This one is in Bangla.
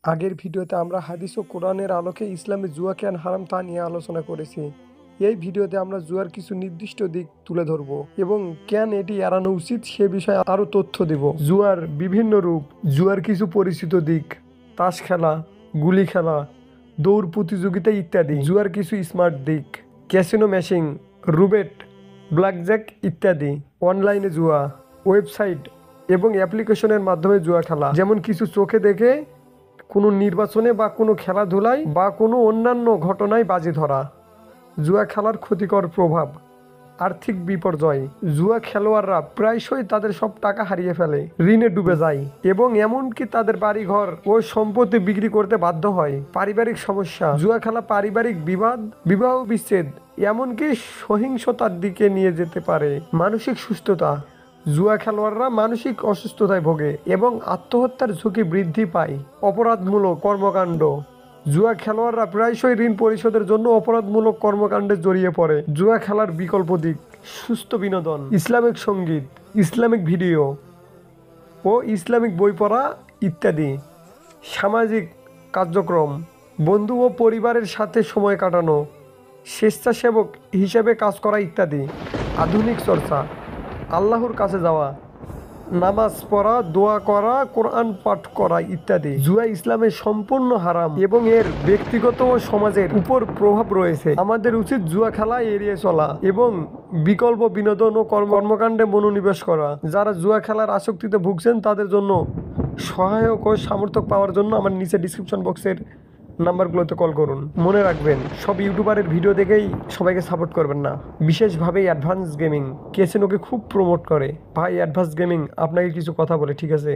আগের ভিডিওতে আমরা হাদিস ও কোরআনের আলোকে ইসলামে জুয়া কেন হারাম তা নিয়ে আলোচনা করেছি। এই ভিডিওতে আমরা জুয়ার কিছু নির্দিষ্ট দিক তুলে ধরব এবং কেন এটি এড়ানো উচিত সে বিষয়ে আরও তথ্য দেব। জুয়ার বিভিন্ন রূপ, জুয়ার কিছু পরিচিত দিক, তাস খেলা, গুলি খেলা, দৌড় প্রতিযোগিতা ইত্যাদি। জুয়ার কিছু স্মার্ট দিক, ক্যাসিনো মেশিন, রুবেট, ব্ল্যাকজ্যাক ইত্যাদি। অনলাইনে জুয়া, ওয়েবসাইট এবং অ্যাপ্লিকেশনের মাধ্যমে জুয়া খেলা, যেমন কিছু চোখে দেখে কোনো নির্বাচনে বা কোনো খেলাধুলায় বা কোনো অন্যান্য ঘটনায় বাজি ধরা। জুয়া খেলার ক্ষতিকর প্রভাব, আর্থিক বিপর্যয়। জুয়া খেলোয়াড়রা প্রায়শই তাদের সব টাকা হারিয়ে ফেলে, ঋণে ডুবে যায় এবং এমনকি তাদের বাড়িঘর ও সম্পত্তি বিক্রি করতে বাধ্য হয়। পারিবারিক সমস্যা, জুয়া খেলা পারিবারিক বিবাদ, বিবাহ বিচ্ছেদ, এমনকি সহিংসতার দিকে নিয়ে যেতে পারে। মানসিক সুস্থতা, জুয়া খেলোয়াড়রা মানসিক অসুস্থতায় ভোগে এবং আত্মহত্যার ঝুঁকি বৃদ্ধি পায়। অপরাধমূলক কর্মকাণ্ড, জুয়া খেলোয়াড়রা প্রায়শই ঋণ পরিশোধের জন্য অপরাধমূলক কর্মকাণ্ডে জড়িয়ে পড়ে। জুয়া খেলার বিকল্প দিক, সুস্থ বিনোদন, ইসলামিক সঙ্গীত, ইসলামিক ভিডিও ও ইসলামিক বই পড়া ইত্যাদি। সামাজিক কার্যক্রম, বন্ধু ও পরিবারের সাথে সময় কাটানো, স্বেচ্ছাসেবক হিসেবে কাজ করা ইত্যাদি। আধুনিক চর্চা, আল্লাহর কাছে যাওয়া, নামাজ পড়া, দোয়া করা, কোরআন পাঠ করা ইত্যাদি। জুয়া ইসলামের সম্পূর্ণ হারাম এবং এর ব্যক্তিগত ও সমাজের উপর প্রভাব রয়েছে। আমাদের উচিত জুয়া খেলা এড়িয়ে চলা এবং বিকল্প বিনোদন ও কর্মকাণ্ডে মনোনিবেশ করা। যারা জুয়া খেলার আসক্তিতে ভুগছেন তাদের জন্য সহায়ক ও সমর্থক পাওয়ার জন্য আমার নিচে ডিসক্রিপশন বক্সের নাম্বারগুলোতে কল করুন। মনে রাখবেন, সব ইউটিউবারের ভিডিও দেখেই সবাইকে সাপোর্ট করবেন না। বিশেষভাবে অ্যাডভান্স গেমিং ক্যাসিনোকে খুব প্রমোট করে। ভাই অ্যাডভান্স গেমিং আপনাকে কিছু কথা বলে, ঠিক আছে?